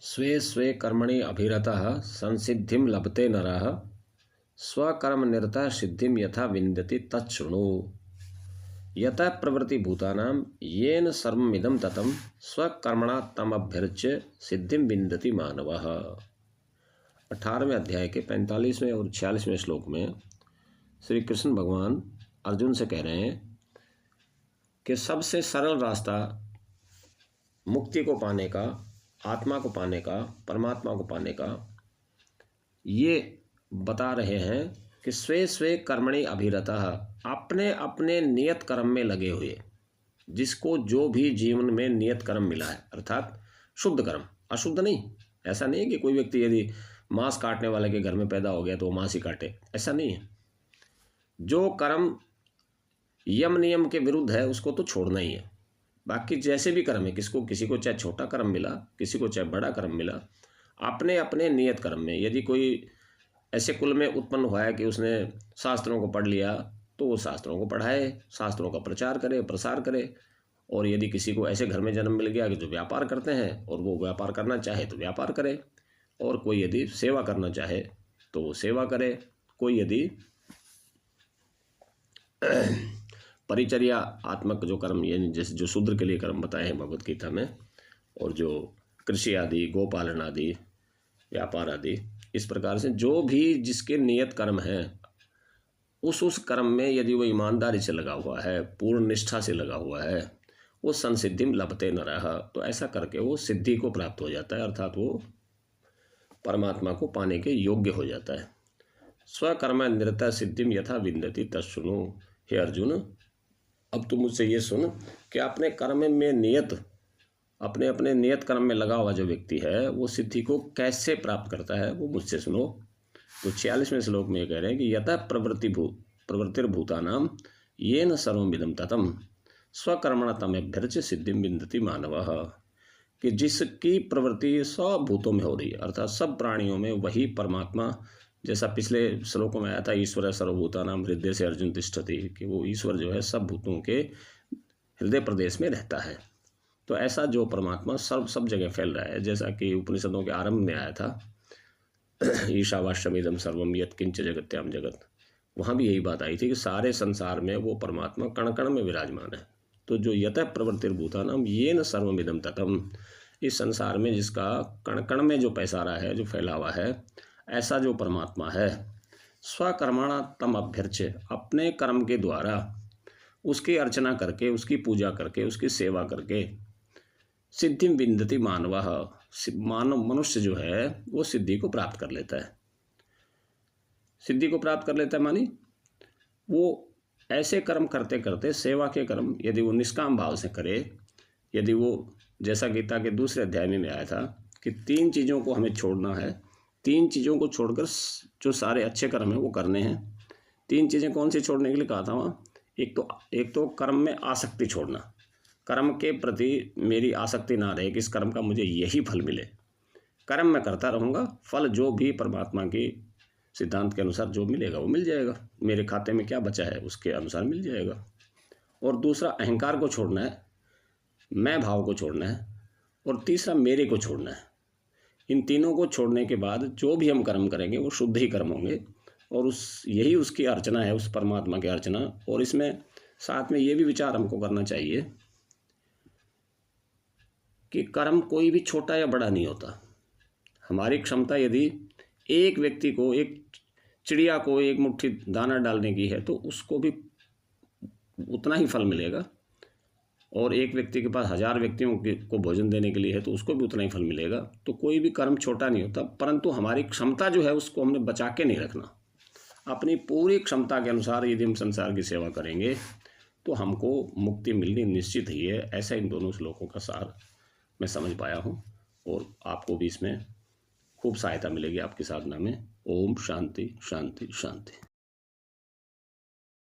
स्वे स्वे कर्मणि अभिरतः संसिद्धिं लभते नरः स्वकर्मनिरतः सिद्धिं यथा विन्दति तच्छृणु। यतः प्रवृत्ति भूतानां येन सर्वमिदं ततं स्वकर्मणा तमभ्यर्च्य सिद्धिं विन्दति मानवः। 18वें अध्याय के 45वें और 46वें श्लोक में श्री कृष्ण भगवान अर्जुन से कह रहे हैं कि सबसे सरल रास्ता मुक्ति को पाने का, आत्मा को पाने का, परमात्मा को पाने का, ये बता रहे हैं कि स्वे स्वे कर्मणि अभिरतः, अपने अपने नियत कर्म में लगे हुए, जिसको जो भी जीवन में नियत कर्म मिला है, अर्थात शुद्ध कर्म, अशुद्ध नहीं। ऐसा नहीं है कि कोई व्यक्ति यदि मांस काटने वाले के घर में पैदा हो गया तो वो मांस ही काटे, ऐसा नहीं है। जो कर्म यम नियम के विरुद्ध है उसको तो छोड़ना ही है। बाकी जैसे भी कर्म है, किसी को चाहे छोटा कर्म मिला, किसी को चाहे बड़ा कर्म मिला, अपने अपने नियत कर्म में, यदि कोई ऐसे कुल में उत्पन्न हुआ है कि उसने शास्त्रों को पढ़ लिया तो वो शास्त्रों को पढ़ाए, शास्त्रों का प्रचार करे, प्रसार करे। और यदि किसी को ऐसे घर में जन्म मिल गया कि जो व्यापार करते हैं और वो व्यापार करना चाहे तो व्यापार करे, और कोई यदि सेवा करना चाहे तो वो सेवा करे, कोई यदि परिचर्या आत्मक जो कर्म, यानी जैसे जो शूद्र के लिए कर्म बताए हैं भगवत गीता में, और जो कृषि आदि, गोपालन आदि, व्यापार आदि, इस प्रकार से जो भी जिसके नियत कर्म हैं उस कर्म में यदि वो ईमानदारी से लगा हुआ है, पूर्ण निष्ठा से लगा हुआ है, वो संसिद्धिम लभते नरः, तो ऐसा करके वो सिद्धि को प्राप्त हो जाता है, अर्थात वो परमात्मा को पाने के योग्य हो जाता है। स्वकर्म निरता सिद्धिम यथा विन्दति तच्छृणु। हे अर्जुन, अब तुम मुझसे ये सुन कि अपने कर्म में नियत, अपने अपने नियत कर्म में लगा हुआ जो व्यक्ति है वो सिद्धि को कैसे प्राप्त करता है, वो मुझसे सुनो। तो 46वें श्लोक में ये कह रहे हैं कि यतः प्रवृत्तिर्भूतानां येन सर्वमिदं ततं स्वकर्मणा तमभ्यर्च्य सिद्धिं विन्दति मानवः, कि जिसकी प्रवृत्ति सब भूतों में हो रही है, अर्थात सब प्राणियों में वही परमात्मा, जैसा पिछले श्लोकों में आया था, ईश्वर सर्वभूतानां हृदय से अर्जुन तिष्ठति, कि वो ईश्वर जो है सब भूतों के हृदय प्रदेश में रहता है। तो ऐसा जो परमात्मा सब जगह फैल रहा है, जैसा कि उपनिषदों के आरंभ में आया था, ईशावास्यमिदं सर्वं यत्किंच जगत्याम जगत, वहाँ भी यही बात आई थी कि सारे संसार में वो परमात्मा कण कण में विराजमान है। तो जो यतः प्रवृत्तिर्भूतानां येन सर्वमिदं ततं, इस संसार में जिसका कण कण में जो पैसारा है, जो फैला हुआ है, ऐसा जो परमात्मा है, स्वकर्मणा तम अभ्यर्च्य, अपने कर्म के द्वारा उसकी अर्चना करके, उसकी पूजा करके, उसकी सेवा करके, सिद्धिं विन्दति मानवः, मानव मनुष्य जो है वो सिद्धि को प्राप्त कर लेता है। सिद्धि को प्राप्त कर लेता है मानी वो ऐसे कर्म करते करते, सेवा के कर्म यदि वो निष्काम भाव से करे, यदि वो जैसा गीता के दूसरे अध्याय में आया था कि 3 चीज़ों को हमें छोड़ना है, 3 चीज़ों को छोड़कर जो सारे अच्छे कर्म हैं वो करने हैं। 3 चीज़ें कौन सी छोड़ने के लिए कहा था वहाँ? एक तो कर्म में आसक्ति छोड़ना, कर्म के प्रति मेरी आसक्ति ना रहे कि इस कर्म का मुझे यही फल मिले, कर्म मैं करता रहूँगा, फल जो भी परमात्मा की सिद्धांत के अनुसार जो मिलेगा वो मिल जाएगा, मेरे खाते में क्या बचा है उसके अनुसार मिल जाएगा। और दूसरा अहंकार को छोड़ना है, मैं भाव को छोड़ना है, और तीसरा मेरे को छोड़ना है। इन तीनों को छोड़ने के बाद जो भी हम कर्म करेंगे वो शुद्ध ही कर्म होंगे, और यही उसकी अर्चना है, उस परमात्मा की अर्चना। और इसमें साथ में ये भी विचार हमको करना चाहिए कि कर्म कोई भी छोटा या बड़ा नहीं होता। हमारी क्षमता यदि एक व्यक्ति को, एक चिड़िया को एक मुट्ठी दाना डालने की है तो उसको भी उतना ही फल मिलेगा, और एक व्यक्ति के पास 1000 व्यक्तियों को भोजन देने के लिए है तो उसको भी उतना ही फल मिलेगा। तो कोई भी कर्म छोटा नहीं होता, परंतु हमारी क्षमता जो है उसको हमने बचा के नहीं रखना। अपनी पूरी क्षमता के अनुसार यदि हम संसार की सेवा करेंगे तो हमको मुक्ति मिलनी निश्चित ही है। ऐसा इन दोनों श्लोकों का सार मैं समझ पाया हूँ, और आपको भी इसमें खूब सहायता मिलेगी आपकी साधना में। ओम शांति शांति शांति।